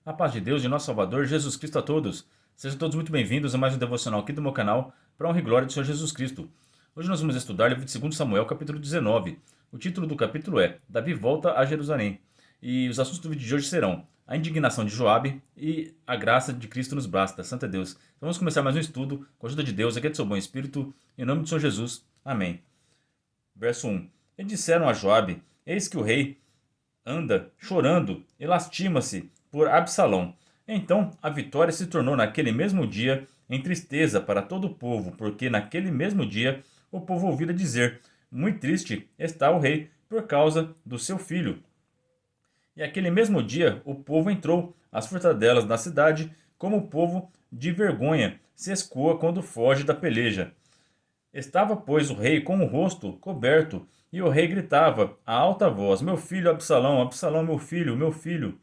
A paz de Deus, de nosso Salvador, Jesus Cristo a todos. Sejam todos muito bem-vindos a mais um devocional aqui do meu canal, para honra e glória do Senhor Jesus Cristo. Hoje nós vamos estudar o livro de 2 Samuel, capítulo 19. O título do capítulo é Davi volta a Jerusalém. E os assuntos do vídeo de hoje serão a indignação de Joabe e a graça de Cristo nos basta. Santo é Deus. Então vamos começar mais um estudo, com a ajuda de Deus, aqui é do seu bom Espírito, em nome do Senhor Jesus. Amém. Verso 1. E disseram a Joabe: Eis que o rei anda chorando e lastima-se por Absalão. Então a vitória se tornou naquele mesmo dia em tristeza para todo o povo, porque naquele mesmo dia o povo ouvira dizer: Muito triste está o rei por causa do seu filho. E aquele mesmo dia o povo entrou às fortalelas da cidade, como o povo de vergonha se escoa quando foge da peleja. Estava, pois, o rei com o rosto coberto, e o rei gritava a alta voz: Meu filho Absalão, Absalão, meu filho, meu filho.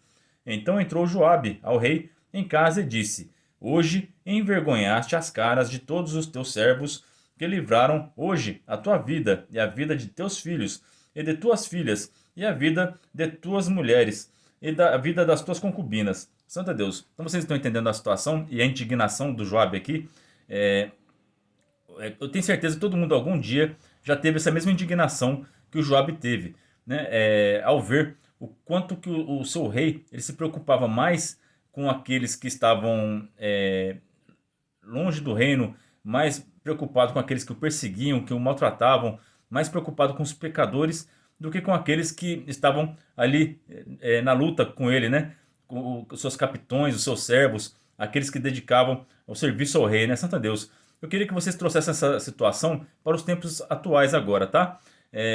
Então entrou Joabe ao rei em casa e disse: Hoje envergonhaste as caras de todos os teus servos, que livraram hoje a tua vida e a vida de teus filhos e de tuas filhas e a vida de tuas mulheres e da vida das tuas concubinas. Santo é Deus. Então vocês estão entendendo a situação e a indignação do Joabe aqui. Eu tenho certeza que todo mundo algum dia já teve essa mesma indignação que o Joabe teve, né? Ao ver o quanto que o seu rei ele se preocupava mais com aqueles que estavam longe do reino, mais preocupado com aqueles que o perseguiam, que o maltratavam, mais preocupado com os pecadores do que com aqueles que estavam ali na luta com ele, né? Com os seus capitões, os seus servos, aqueles que dedicavam o serviço ao rei, né? Santo Deus. Eu queria que vocês trouxessem essa situação para os tempos atuais agora, tá?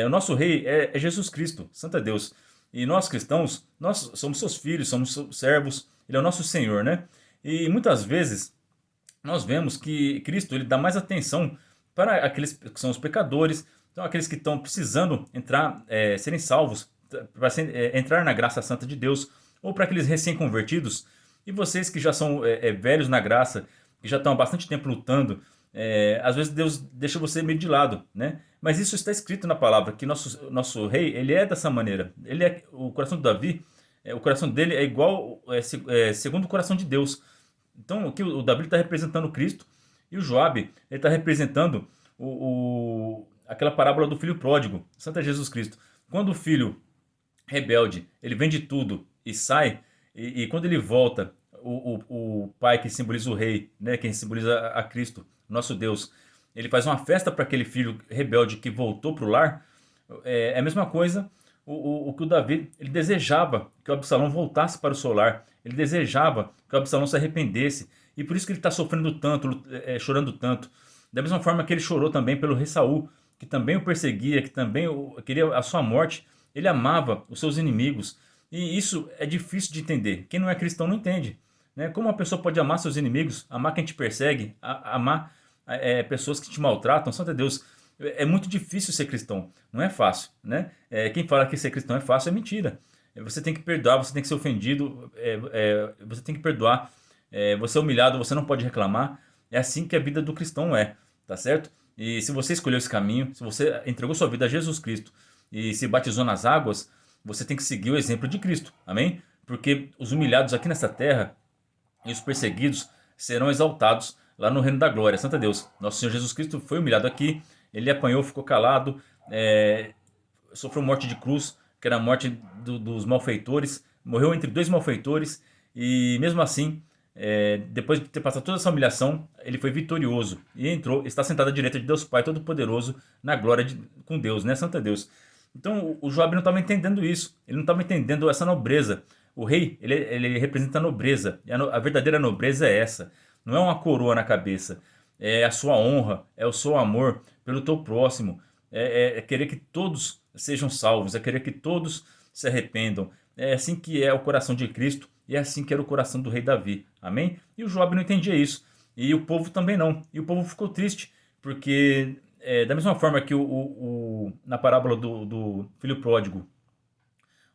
O nosso rei é Jesus Cristo, Santo é Deus. E nós cristãos, nós somos seus filhos, somos seus servos, ele é o nosso Senhor, né? E muitas vezes nós vemos que Cristo ele dá mais atenção para aqueles que são os pecadores, então aqueles que estão precisando entrar, serem salvos, para entrar na graça santa de Deus, ou para aqueles recém-convertidos, e vocês que já são velhos na graça, que já estão há bastante tempo lutando, às vezes Deus deixa você meio de lado, né? Mas isso está escrito na palavra, que nosso rei, ele é dessa maneira. Ele é o coração de Davi, o coração dele é igual, segundo o coração de Deus. Então, aqui o Davi está representando Cristo e o Joabe ele está representando aquela parábola do filho pródigo, Santo Jesus Cristo. Quando o filho rebelde ele vende tudo e sai, e quando ele volta, o pai que simboliza o rei, né, quem simboliza a Cristo, nosso Deus, ele faz uma festa para aquele filho rebelde que voltou para o lar. É a mesma coisa o que o Davi ele desejava que o Absalão voltasse para o seu lar. Ele desejava que o Absalão se arrependesse. E por isso que ele está sofrendo tanto, chorando tanto. Da mesma forma que ele chorou também pelo rei Saul, que também o perseguia, que também queria a sua morte. Ele amava os seus inimigos. E isso é difícil de entender. Quem não é cristão não entende, né? Como uma pessoa pode amar seus inimigos, amar quem te persegue, amar pessoas que te maltratam? Santo Deus, é muito difícil ser cristão. Não é fácil, né? Quem fala que ser cristão é fácil é mentira. Você tem que perdoar, você tem que ser ofendido, você tem que perdoar. Você é humilhado, você não pode reclamar. É assim que a vida do cristão é, tá certo? E se você escolheu esse caminho, se você entregou sua vida a Jesus Cristo e se batizou nas águas, você tem que seguir o exemplo de Cristo, amém? Porque os humilhados aqui nessa terra e os perseguidos serão exaltados lá no reino da glória. Santo Deus, nosso Senhor Jesus Cristo foi humilhado aqui, ele apanhou, ficou calado, sofreu morte de cruz, que era a morte dos malfeitores, morreu entre dois malfeitores, e mesmo assim, depois de ter passado toda essa humilhação, ele foi vitorioso e entrou, está sentado à direita de Deus Pai Todo-Poderoso na glória com Deus, né? Santo Deus. Então o Joabe não estava entendendo isso, ele não estava entendendo essa nobreza. O rei, ele representa a nobreza, e a verdadeira nobreza é essa, não é uma coroa na cabeça, é a sua honra, é o seu amor pelo teu próximo, é querer que todos sejam salvos, é querer que todos se arrependam. É assim que é o coração de Cristo e é assim que era o coração do rei Davi, amém? E o Joabe não entendia isso, e o povo também não, e o povo ficou triste, porque da mesma forma que na parábola do filho pródigo,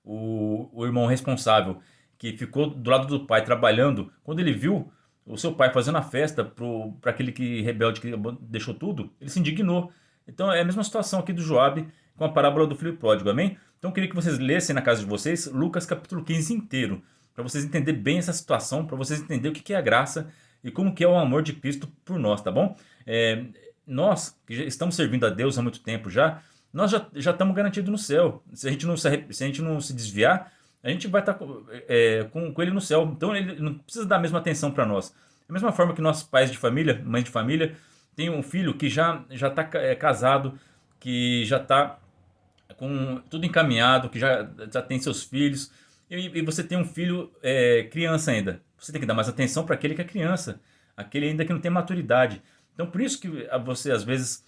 o irmão responsável que ficou do lado do pai trabalhando, quando ele viu o seu pai fazendo a festa para aquele que rebelde que deixou tudo, ele se indignou. Então é a mesma situação aqui do Joabe com a parábola do filho pródigo, amém? Então eu queria que vocês lessem na casa de vocês Lucas capítulo 15 inteiro. para vocês entenderem bem essa situação, para vocês entenderem o que é a graça e como que é o amor de Cristo por nós, tá bom? É, nós, que já estamos servindo a Deus há muito tempo já, nós já estamos garantidos no céu. Se a gente não se a gente não se desviar, a gente vai estar com ele no céu. Então ele não precisa dar a mesma atenção para nós. Da mesma forma que nós, pais de família, mães de família, tem um filho que já está casado, que já está com tudo encaminhado, que já tem seus filhos, e você tem um filho criança ainda. Você tem que dar mais atenção para aquele que é criança, aquele ainda que não tem maturidade. Então por isso que você às vezes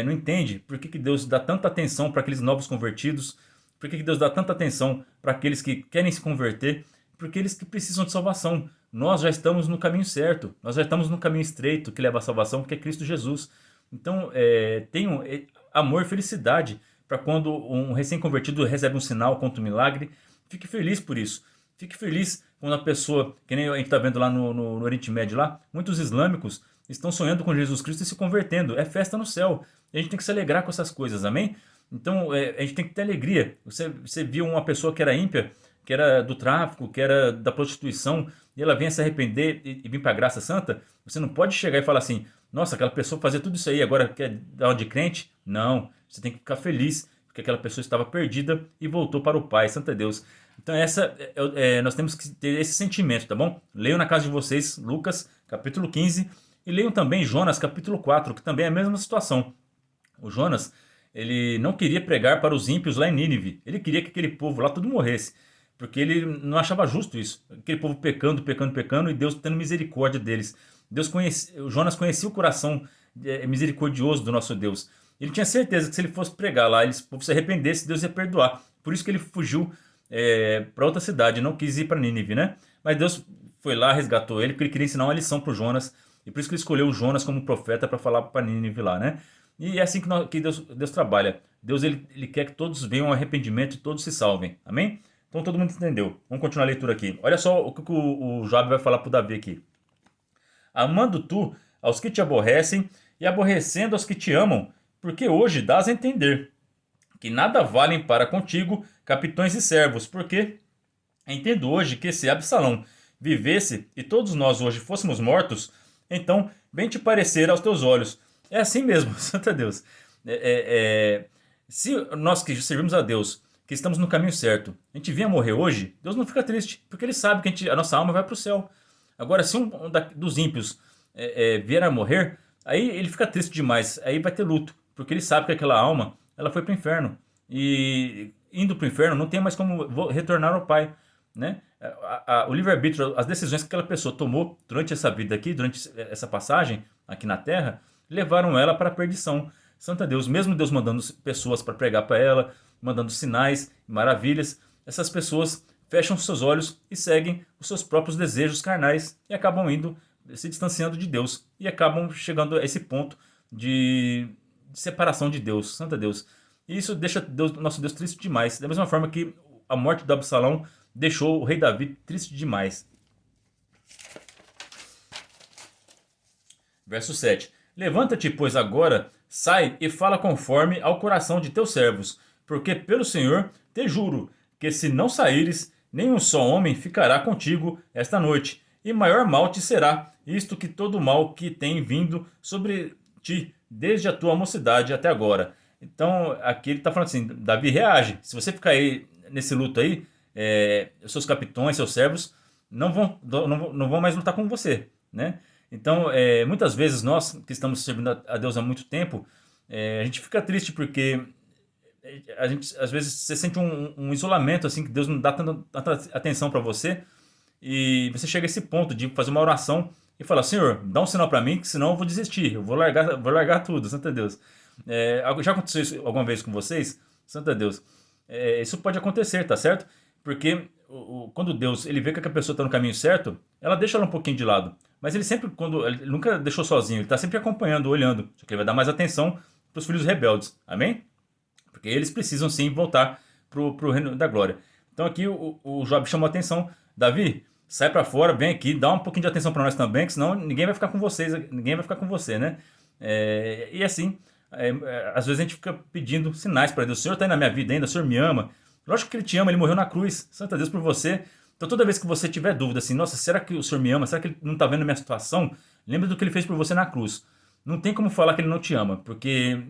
não entende por que Deus dá tanta atenção para aqueles novos convertidos, por que Deus dá tanta atenção para aqueles que querem se converter, porque eles que precisam de salvação. Nós já estamos no caminho certo, nós já estamos no caminho estreito que leva à salvação, que é Cristo Jesus. Então, tenham amor e felicidade para quando um recém-convertido recebe um sinal, conta um milagre. Fique feliz por isso. Fique feliz quando a pessoa, que nem a gente está vendo lá no Oriente Médio, lá, muitos islâmicos estão sonhando com Jesus Cristo e se convertendo. É festa no céu. E a gente tem que se alegrar com essas coisas, amém? Então, a gente tem que ter alegria. Você viu uma pessoa que era ímpia, que era do tráfico, que era da prostituição, e ela vem se arrepender e vir para a graça santa. Você não pode chegar e falar assim: nossa, aquela pessoa fazia tudo isso aí, agora quer dar uma de crente? Não, você tem que ficar feliz, porque aquela pessoa estava perdida e voltou para o Pai, santo é Deus. Então nós temos que ter esse sentimento, tá bom? Leiam na casa de vocês Lucas capítulo 15 e leiam também Jonas capítulo 4, que também é a mesma situação. O Jonas, ele não queria pregar para os ímpios lá em Nínive, ele queria que aquele povo lá tudo morresse, porque ele não achava justo isso, aquele povo pecando, pecando, pecando, e Deus tendo misericórdia deles. O Jonas conhecia o coração misericordioso do nosso Deus. Ele tinha certeza que se ele fosse pregar lá, o povo se arrependesse, Deus ia perdoar. Por isso que ele fugiu para outra cidade, não quis ir para Nínive, né? Mas Deus foi lá, resgatou ele, porque ele queria ensinar uma lição para o Jonas, e por isso que ele escolheu o Jonas como profeta para falar para Nínive lá, né? E é assim que Deus trabalha. Deus ele quer que todos venham ao arrependimento e todos se salvem. Amém? Então todo mundo entendeu. Vamos continuar a leitura aqui. Olha só o que o Jobe vai falar para o Davi aqui. Amando tu aos que te aborrecem e aborrecendo aos que te amam, porque hoje dás a entender que nada valem para contigo capitões e servos, porque entendo hoje que se Absalão vivesse e todos nós hoje fôssemos mortos, então bem te parecer aos teus olhos. É assim mesmo, santo é Deus. Se nós que servimos a Deus, que estamos no caminho certo, a gente vier morrer hoje, Deus não fica triste, porque Ele sabe que a nossa alma vai para o céu. Agora, se um dos ímpios vier a morrer, aí ele fica triste demais, aí vai ter luto, porque ele sabe que aquela alma ela foi para o inferno. E indo para o inferno não tem mais como retornar ao Pai, né? O livre-arbítrio, as decisões que aquela pessoa tomou durante essa vida aqui, durante essa passagem aqui na Terra, levaram ela para a perdição. Santo Deus, mesmo Deus mandando pessoas para pregar para ela, mandando sinais, maravilhas, essas pessoas fecham seus olhos e seguem os seus próprios desejos carnais e acabam indo se distanciando de Deus e acabam chegando a esse ponto de separação de Deus, santo Deus. E isso deixa nosso Deus triste demais, da mesma forma que a morte do Absalão deixou o rei Davi triste demais. Verso 7. Levanta-te, pois agora, sai e fala conforme ao coração de teus servos, porque pelo Senhor te juro que se não saíres, nenhum só homem ficará contigo esta noite, e maior mal te será, isto que todo mal que tem vindo sobre ti, desde a tua mocidade até agora. Então, aqui ele está falando assim, Davi, reage. Se você ficar aí nesse luto aí, seus capitões, seus servos, não vão mais lutar com você, né? Então, muitas vezes nós que estamos servindo a Deus há muito tempo, a gente fica triste porque a gente, às vezes, você sente um isolamento, assim, que Deus não dá tanta atenção para você, e você chega a esse ponto de fazer uma oração e falar: Senhor, dá um sinal para mim, que senão eu vou desistir, eu vou largar tudo, santo Deus. Já aconteceu isso alguma vez com vocês? Santo Deus. Isso pode acontecer, tá certo? Porque quando Deus ele vê que a pessoa está no caminho certo, ela deixa ela um pouquinho de lado. Mas ele sempre, ele nunca deixou sozinho, ele está sempre acompanhando, olhando. Só que ele vai dar mais atenção para os filhos rebeldes. Amém? Porque eles precisam sim voltar para o reino da glória. Então aqui o Job chamou a atenção: Davi, sai para fora, vem aqui, dá um pouquinho de atenção para nós também, que senão ninguém vai ficar com vocês, ninguém vai ficar com você, né? E assim, às vezes a gente fica pedindo sinais para Deus: o Senhor está aí na minha vida ainda, o Senhor me ama. Lógico que Ele te ama, Ele morreu na cruz, santo Deus por você. Então toda vez que você tiver dúvida assim, nossa, será que o Senhor me ama? Será que Ele não está vendo a minha situação? Lembre do que Ele fez por você na cruz. Não tem como falar que Ele não te ama, porque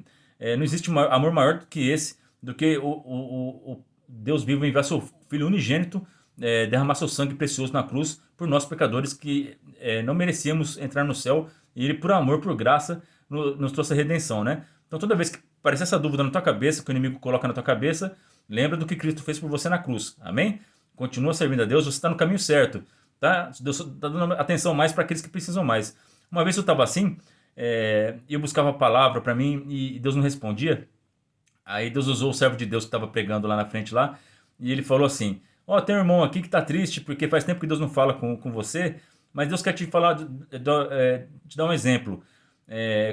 não existe amor maior do que esse, do que o Deus vivo enviar seu Filho unigênito, derramar seu sangue precioso na cruz por nós pecadores que não merecíamos entrar no céu, e Ele por amor, por graça, nos trouxe a redenção, né? Então toda vez que aparecer essa dúvida na tua cabeça, que o inimigo coloca na tua cabeça, lembra do que Cristo fez por você na cruz, amém? Continua servindo a Deus, você está no caminho certo, tá? Deus está dando atenção mais para aqueles que precisam mais. Uma vez eu estava assim, eu buscava a palavra para mim e Deus não respondia. Aí Deus usou o servo de Deus que estava pregando lá na frente lá, e ele falou assim: ó, tem um irmão aqui que está triste porque faz tempo que Deus não fala com você, mas Deus quer te falar, te dar um exemplo.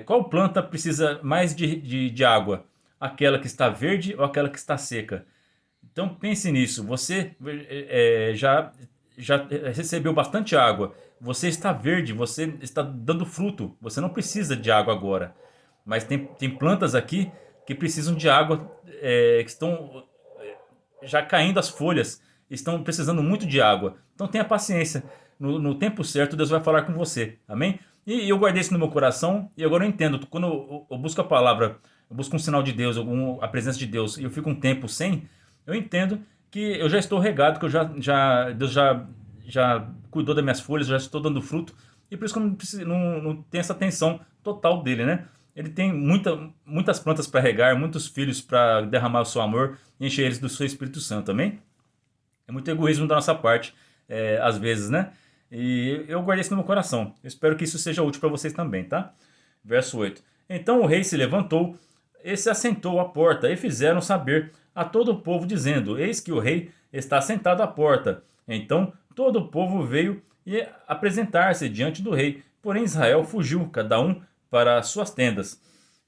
Qual planta precisa mais de água? Aquela que está verde ou aquela que está seca? Então pense nisso. Você já recebeu bastante água. Você está verde, você está dando fruto. Você não precisa de água agora. Mas tem plantas aqui que precisam de água, que estão já caindo as folhas, estão precisando muito de água. Então tenha paciência. No tempo certo, Deus vai falar com você. Amém? E eu guardei isso no meu coração e agora eu entendo. Quando eu busco a palavra, eu busco um sinal de Deus, a presença de Deus, e eu fico um tempo sem, eu entendo que eu já estou regado, que Deus já cuidou das minhas folhas, já estou dando fruto, e por isso que eu não tenho essa atenção total dele, né? Ele tem muitas plantas para regar, muitos filhos para derramar o seu amor e encher eles do seu Espírito Santo, amém? É muito egoísmo da nossa parte, às vezes, né? E eu guardei isso no meu coração. Eu espero que isso seja útil para vocês também, tá? Verso 8. Então o rei se levantou e se assentou à porta, e fizeram saber a todo o povo, dizendo: eis que o rei está sentado à porta. Então todo o povo veio e apresentar-se diante do rei. Porém Israel fugiu, cada um para as suas tendas.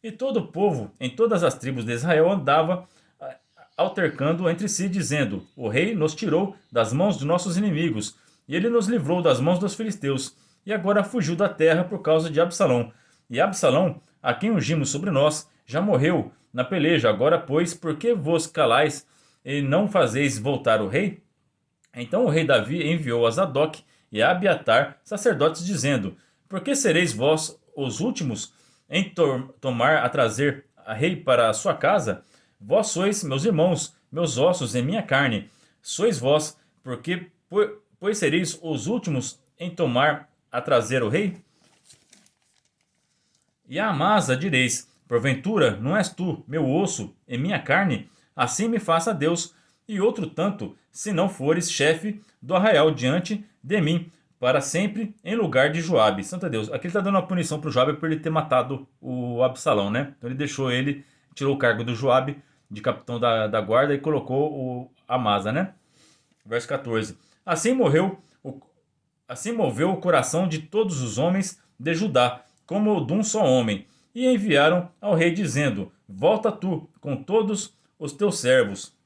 E todo o povo, em todas as tribos de Israel, andava altercando entre si, dizendo: o rei nos tirou das mãos de nossos inimigos, e ele nos livrou das mãos dos filisteus, e agora fugiu da terra por causa de Absalão. E Absalão, a quem ungimos sobre nós, já morreu na peleja. Agora, pois, por que vos calais e não fazeis voltar o rei? Então o rei Davi enviou a Zadok e a Abiatar, sacerdotes, dizendo: por que sereis vós os últimos em tomar a trazer a rei para a sua casa? Vós sois meus irmãos, meus ossos e minha carne. Sois vós, porque pois sereis os últimos em tomar a trazer o rei? E a Amasa direis: porventura não és tu meu osso e minha carne? Assim me faça Deus, e outro tanto, se não fores chefe do arraial diante de mim, para sempre em lugar de Joabe. Santo Deus. Aqui ele está dando uma punição para o Joabe por ele ter matado o Absalão, né? Então ele deixou ele, tirou o cargo do Joabe, de capitão da guarda, e colocou o Amasa, né? Verso 14. Assim moveu o coração de todos os homens de Judá, como o de um só homem, e enviaram ao rei, dizendo: volta tu com todos os teus servos.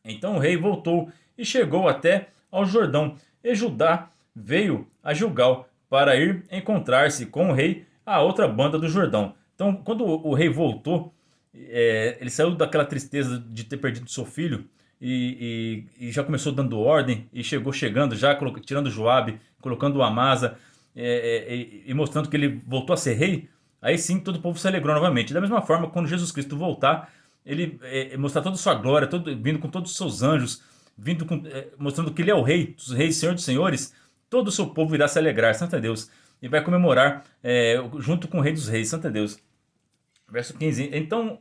Então o rei voltou e chegou até ao Jordão, e Judá veio a Gilgal para ir encontrar-se com o rei à outra banda do Jordão. Então, quando o rei voltou, ele saiu daquela tristeza de ter perdido seu filho e já começou dando ordem, e chegando já tirando Joabe, colocando o Amasa, e mostrando que ele voltou a ser rei. Aí sim todo o povo se alegrou novamente. Da mesma forma, quando Jesus Cristo voltar, ele mostrar toda a sua glória, vindo com todos os seus anjos, mostrando que ele é o rei dos reis, senhor dos senhores, todo o seu povo irá se alegrar, santo é Deus, e vai comemorar junto com o rei dos reis, santo é Deus. Verso 15. Então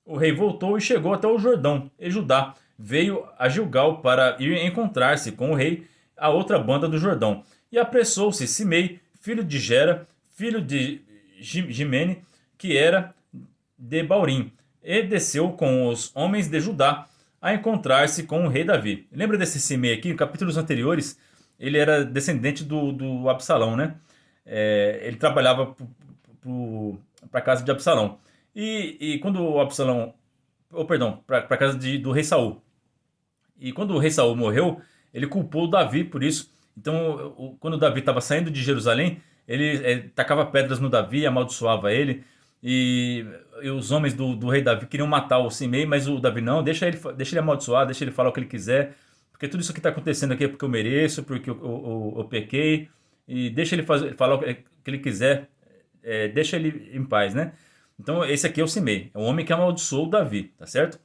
o rei voltou e chegou até o Jordão, e Judá veio a Gilgal para ir encontrar-se com o rei à outra banda do Jordão. E apressou-se Simei, filho de Gera, filho de Gimene, que era de Baurim, e desceu com os homens de Judá a encontrar-se com o rei Davi. Lembra desse Simei aqui? Em capítulos anteriores, ele era descendente do Absalão, né? Ele trabalhava para a casa de Absalão. E quando o Absalão... perdão, para a casa do rei Saul. E quando o rei Saul morreu, ele culpou o Davi por isso. Então, quando o Davi estava saindo de Jerusalém, ele tacava pedras no Davi, amaldiçoava ele. E os homens do rei Davi queriam matar o Simei, mas o Davi não, deixa ele amaldiçoar, deixa ele falar o que ele quiser, porque tudo isso que está acontecendo aqui é porque eu mereço, porque eu pequei, e deixa ele falar o que ele quiser, deixa ele em paz, né? Então esse aqui é o Simei, é o homem que amaldiçoou Davi, tá certo?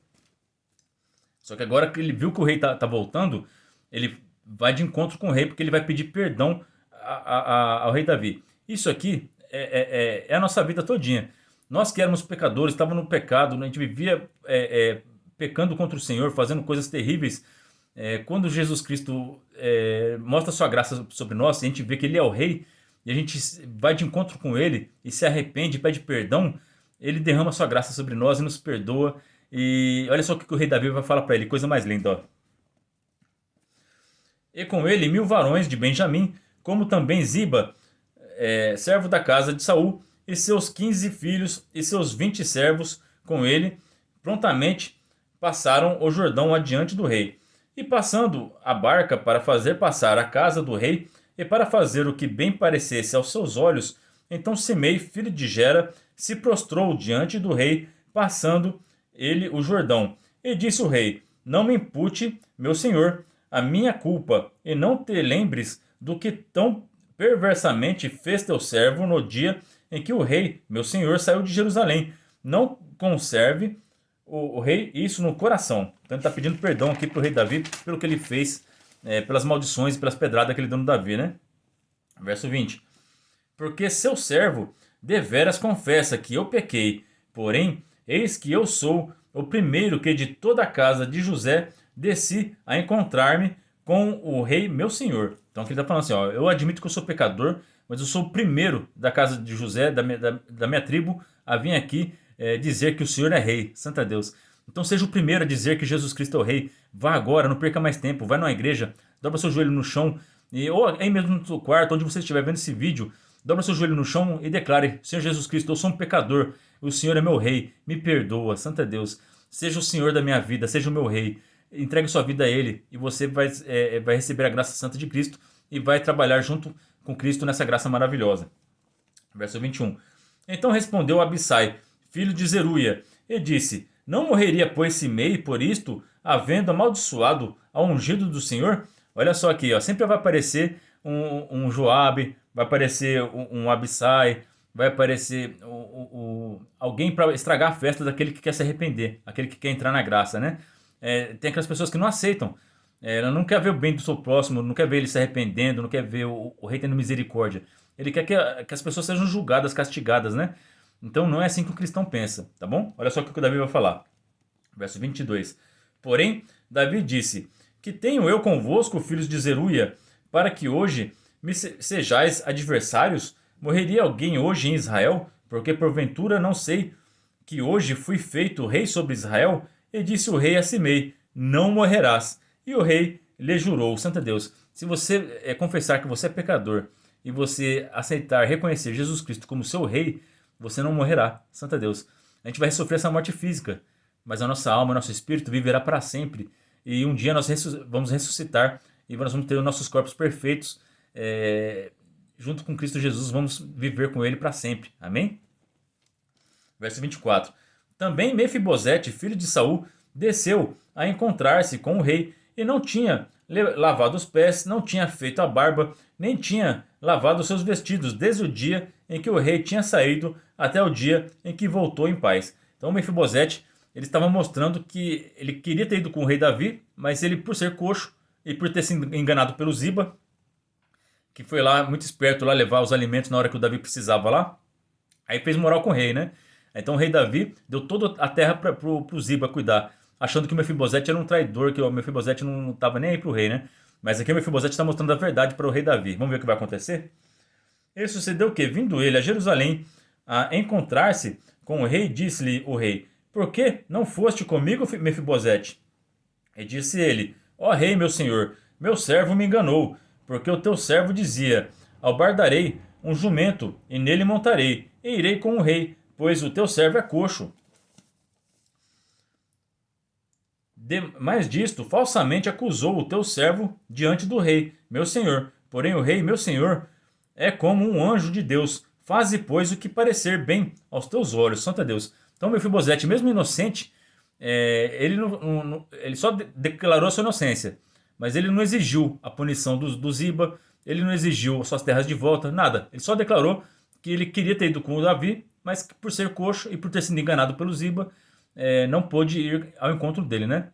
Só que agora que ele viu que o rei tá voltando, ele vai de encontro com o rei, porque ele vai pedir perdão ao rei Davi. Isso aqui é a nossa vida todinha. Nós que éramos pecadores, estávamos no pecado, né? A gente vivia pecando contra o Senhor, fazendo coisas terríveis. Quando Jesus Cristo mostra sua graça sobre nós, a gente vê que ele é o rei, e a gente vai de encontro com ele e se arrepende, pede perdão, ele derrama sua graça sobre nós e nos perdoa. E olha só o que o rei Davi vai falar para ele, coisa mais linda, ó. E com ele 1000 varões de Benjamim, como também Ziba, servo da casa de Saul, e seus 15 filhos e seus 20 servos com ele, prontamente passaram o Jordão adiante do rei. E passando a barca para fazer passar a casa do rei, e para fazer o que bem parecesse aos seus olhos, então Simei, filho de Gera, se prostrou diante do rei, passando ele o Jordão. E disse o rei: Não me impute, meu senhor, a minha culpa, e não te lembres do que tão perversamente fez teu servo no dia em que o rei, meu senhor, saiu de Jerusalém. Não conserve o rei isso no coração. Então ele está pedindo perdão aqui para o rei Davi pelo que ele fez, pelas maldições e pelas pedradas que ele deu no Davi, né? Verso 20. Porque seu servo deveras confessa que eu pequei, porém, eis que eu sou o primeiro que de toda a casa de José desci a encontrar-me com o rei meu senhor. Então aqui ele está falando assim, ó, eu admito que eu sou pecador, mas eu sou o primeiro da casa de José, da minha tribo, a vir aqui dizer que o Senhor é rei. Santo a Deus. Então seja o primeiro a dizer que Jesus Cristo é o rei. Vá agora, não perca mais tempo, vai numa igreja, dobra seu joelho no chão, ou aí mesmo no seu quarto, onde você estiver vendo esse vídeo, dobra seu joelho no chão e declare: Senhor Jesus Cristo, eu sou um pecador, o Senhor é meu rei, me perdoa, santo é Deus. Seja o Senhor da minha vida, seja o meu rei. Entregue sua vida a Ele e você vai receber a graça santa de Cristo e vai trabalhar junto com Cristo nessa graça maravilhosa. Verso 21. Então respondeu Abissai, filho de Zeruia, e disse: Não morreria, pois, Simei por isto, havendo amaldiçoado ao ungido do Senhor? Olha só aqui, ó, sempre vai aparecer um Joabe, vai aparecer um Abissai, vai aparecer alguém para estragar a festa daquele que quer se arrepender, aquele que quer entrar na graça, né? Tem aquelas pessoas que não aceitam. Ela não quer ver o bem do seu próximo, não quer ver ele se arrependendo, não quer ver o rei tendo misericórdia. Ele quer que as pessoas sejam julgadas, castigadas, né? Então não é assim que o cristão pensa, tá bom? Olha só o que o Davi vai falar. Verso 22. Porém, Davi disse: Que tenho eu convosco, filhos de Zeruia, para que hoje me sejais adversários? Morreria alguém hoje em Israel? Porque porventura não sei que hoje fui feito rei sobre Israel? E disse o rei a Simei: Não morrerás. E o rei lhe jurou, santo Deus, se você confessar que você é pecador e você aceitar, reconhecer Jesus Cristo como seu rei, você não morrerá, santo Deus. A gente vai sofrer essa morte física, mas a nossa alma, nosso espírito viverá para sempre. E um dia nós vamos ressuscitar e nós vamos ter os nossos corpos perfeitos, junto com Cristo Jesus, vamos viver com Ele para sempre. Amém? Verso 24. Também Mefibosete, filho de Saul, desceu a encontrar-se com o rei e não tinha lavado os pés, não tinha feito a barba, nem tinha lavado os seus vestidos, desde o dia em que o rei tinha saído até o dia em que voltou em paz. Então Mefibosete, ele estava mostrando que ele queria ter ido com o rei Davi, mas ele, por ser coxo e por ter se enganado pelo Ziba, que foi lá muito esperto lá levar os alimentos na hora que o Davi precisava lá, aí fez moral com o rei, né? Então o rei Davi deu toda a terra para o Ziba cuidar, achando que o Mefibosete era um traidor, que o Mefibosete não estava nem aí para o rei, né? Mas aqui o Mefibosete está mostrando a verdade para o rei Davi. Vamos ver o que vai acontecer? E sucedeu o quê? Vindo ele a Jerusalém a encontrar-se com o rei, disse-lhe o rei: Por que não foste comigo, Mefibosete? E disse ele: Ó rei, meu senhor, meu servo me enganou, porque o teu servo dizia: Albardarei um jumento, e nele montarei, e irei com o rei, pois o teu servo é coxo. Mais disto, falsamente acusou o teu servo diante do rei, meu senhor. Porém o rei, meu senhor, é como um anjo de Deus. Faze, pois, o que parecer bem aos teus olhos, santo Deus. Então Mefibosete, mesmo inocente, ele só declarou a sua inocência. mas ele não exigiu a punição do Ziba, ele não exigiu suas terras de volta, nada. Ele só declarou que ele queria ter ido com o Davi, mas que por ser coxo e por ter sido enganado pelo Ziba, não pôde ir ao encontro dele, né?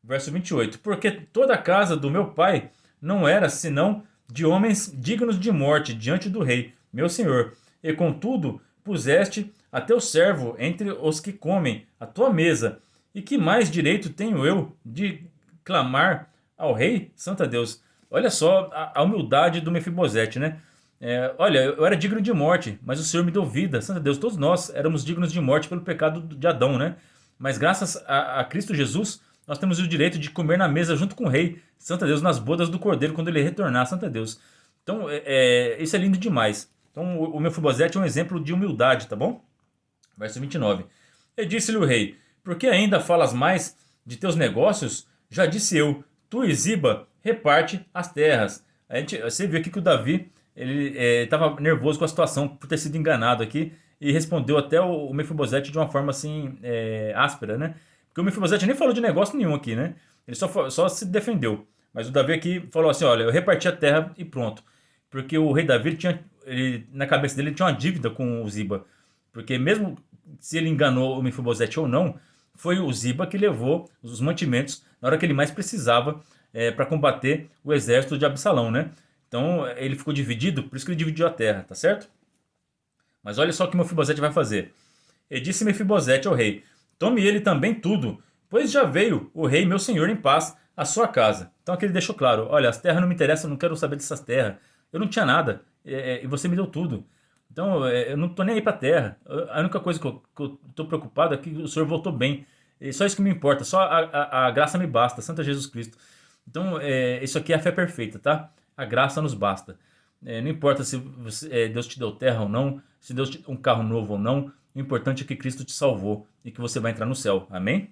Verso 28. Porque toda a casa do meu pai não era senão de homens dignos de morte diante do rei, meu senhor. E contudo puseste a teu servo entre os que comem a tua mesa. E que mais direito tenho eu de clamar ao rei? Santo Deus. Olha só a humildade do Mefibosete, né? Olha, eu era digno de morte, mas o Senhor me deu vida. Santo Deus, todos nós éramos dignos de morte pelo pecado de Adão, né? Mas graças a Cristo Jesus, nós temos o direito de comer na mesa junto com o rei. Santo Deus, nas bodas do Cordeiro, quando ele retornar, Santo Deus. Então, isso é lindo demais. Então, o Mefibosete é um exemplo de humildade, tá bom? Verso 29. E disse-lhe o rei: por que ainda falas mais de teus negócios? Já disse eu, tu e Ziba reparte as terras. Você viu aqui que o Davi ele estava nervoso com a situação por ter sido enganado aqui e respondeu até o Mefibosete de uma forma assim áspera, né? Porque o Mefibosete nem falou de negócio nenhum aqui, né? Ele só se defendeu. Mas o Davi aqui falou assim: olha, eu reparti a terra e pronto. Porque o rei Davi na cabeça dele tinha uma dívida com o Ziba. Porque mesmo se ele enganou o Mefibosete ou não, foi o Ziba que levou os mantimentos na hora que ele mais precisava para combater o exército de Absalão, né? Então ele ficou dividido, por isso que ele dividiu a terra, tá certo? Mas olha só o que Mefibosete vai fazer. E disse Mefibosete ao rei: tome ele também tudo, pois já veio o rei meu senhor em paz à sua casa. Então aqui ele deixou claro: olha, as terras não me interessam, eu não quero saber dessas terras. Eu não tinha nada, e você me deu tudo. Então eu não estou nem aí para a terra. A única coisa que eu estou preocupado é que o senhor voltou bem. E só isso que me importa, só a graça me basta, Santo Jesus Cristo. Então isso aqui é a fé perfeita, tá? A graça nos basta. Não importa se Deus te deu terra ou não, se Deus te deu um carro novo ou não, o importante é que Cristo te salvou e que você vai entrar no céu. Amém?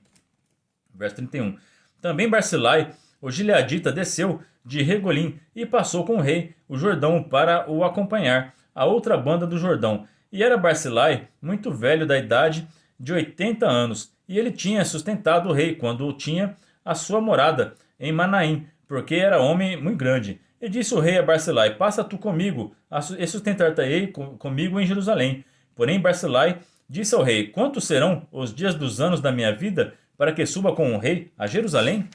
Verso 31. Também Barzilai, o gileadita, desceu de Regolim e passou com o rei o Jordão para o acompanhar, a outra banda do Jordão. E era Barzilai muito velho, da idade de 80 anos, e ele tinha sustentado o rei quando tinha a sua morada em Manaim, porque era homem muito grande. E disse o rei a Barzilai: passa tu comigo, e sustentar-te-ei comigo em Jerusalém. Porém Barzilai disse ao rei: quantos serão os dias dos anos da minha vida, para que suba com o rei a Jerusalém?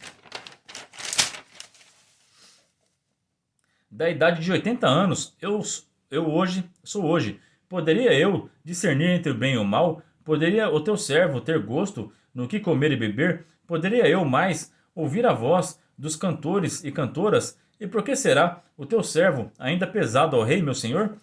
Da idade de 80 anos, eu sou hoje. Poderia eu discernir entre o bem e o mal? Poderia o teu servo ter gosto no que comer e beber? Poderia eu mais ouvir a voz dos cantores e cantoras? E por que será o teu servo ainda pesado ao rei, meu senhor?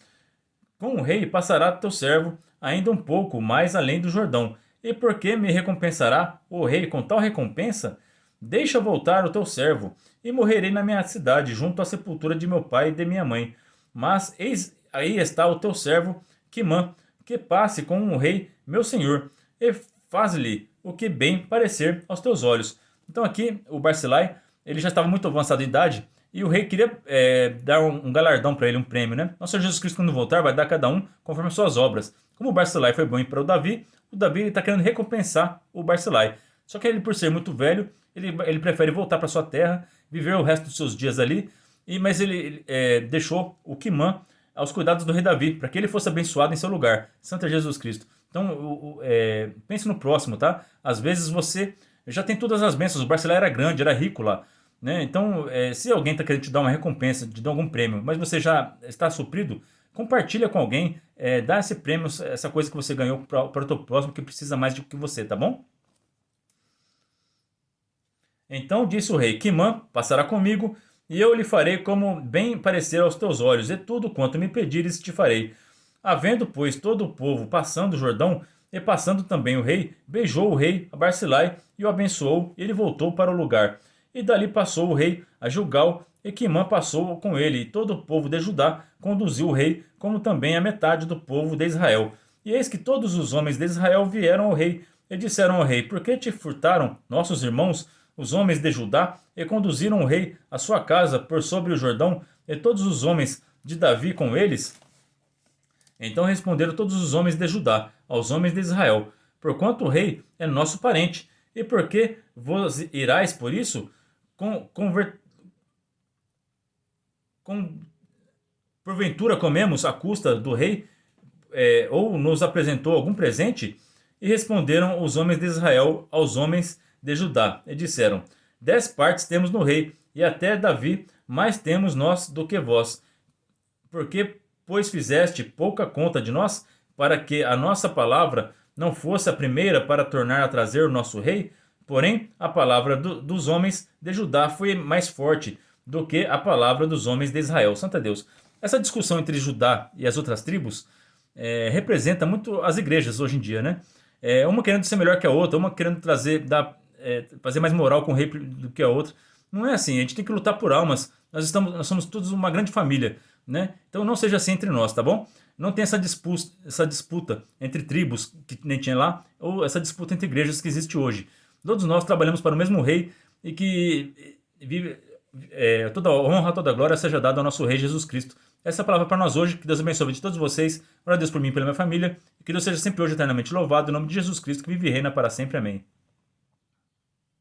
Com o rei passará teu servo ainda um pouco mais além do Jordão. E por que me recompensará o rei com tal recompensa? Deixa voltar o teu servo, e morrerei na minha cidade, junto à sepultura de meu pai e de minha mãe. Mas eis aí está o teu servo Quimã, que passe com o rei, meu senhor, e faz-lhe o que bem parecer aos teus olhos. Então aqui o Barzilai, ele já estava muito avançado de idade, e o rei queria dar um galardão para ele, um prêmio, né? Nosso Senhor Jesus Cristo, quando voltar, vai dar a cada um conforme as suas obras. Como o Barzilai foi bom para o Davi está querendo recompensar o Barzilai. Só que ele, por ser muito velho, ele prefere voltar para sua terra, viver o resto dos seus dias ali, mas ele deixou o Quimã aos cuidados do rei Davi, para que ele fosse abençoado em seu lugar. Santo Jesus Cristo. Então, pense no próximo, tá? Às vezes você já tem todas as bênçãos. O Barzilai era grande, era rico lá, né? Então, se alguém está querendo te dar uma recompensa, te dar algum prêmio, mas você já está suprido, compartilha com alguém, dá esse prêmio, essa coisa que você ganhou para o teu próximo que precisa mais do que você, tá bom? Então disse o rei: Quimã passará comigo, e eu lhe farei como bem parecer aos teus olhos, e tudo quanto me pedires te farei. Havendo, pois, todo o povo passando o Jordão, e passando também o rei, beijou o rei a Barzilai e o abençoou, e ele voltou para o lugar. E dali passou o rei a Gilgal, e Quimã passou com ele, e todo o povo de Judá conduziu o rei, como também a metade do povo de Israel. E eis que todos os homens de Israel vieram ao rei, e disseram ao rei: por que te furtaram nossos irmãos, os homens de Judá, e conduziram o rei à sua casa por sobre o Jordão, e todos os homens de Davi com eles? Então responderam todos os homens de Judá aos homens de Israel: porquanto o rei é nosso parente, e por que vos irais por isso? conver, com, porventura comemos à custa do rei, ou nos apresentou algum presente? E responderam os homens de Israel aos homens de Judá, e disseram: 10 partes temos no rei, e até Davi mais temos nós do que vós. Porque, pois, fizeste pouca conta de nós, para que a nossa palavra não fosse a primeira para tornar a trazer o nosso rei? Porém, a palavra dos homens de Judá foi mais forte do que a palavra dos homens de Israel. Santo Deus. Essa discussão entre Judá e as outras tribos representa muito as igrejas hoje em dia, né? Uma querendo ser melhor que a outra, uma querendo fazer mais moral com o rei do que a outra. Não é assim, a gente tem que lutar por almas. Nós somos todos uma grande família, né? Então não seja assim entre nós, tá bom? Não tem essa disputa entre tribos que nem tinha lá, ou essa disputa entre igrejas que existe hoje. Todos nós trabalhamos para o mesmo rei e que vive, toda honra, toda glória seja dada ao nosso rei Jesus Cristo. Essa é a palavra para nós hoje. Que Deus abençoe a vida de todos vocês. Ora a Deus por mim e pela minha família. E que Deus seja sempre hoje eternamente louvado. Em nome de Jesus Cristo, que vive e reina para sempre. Amém.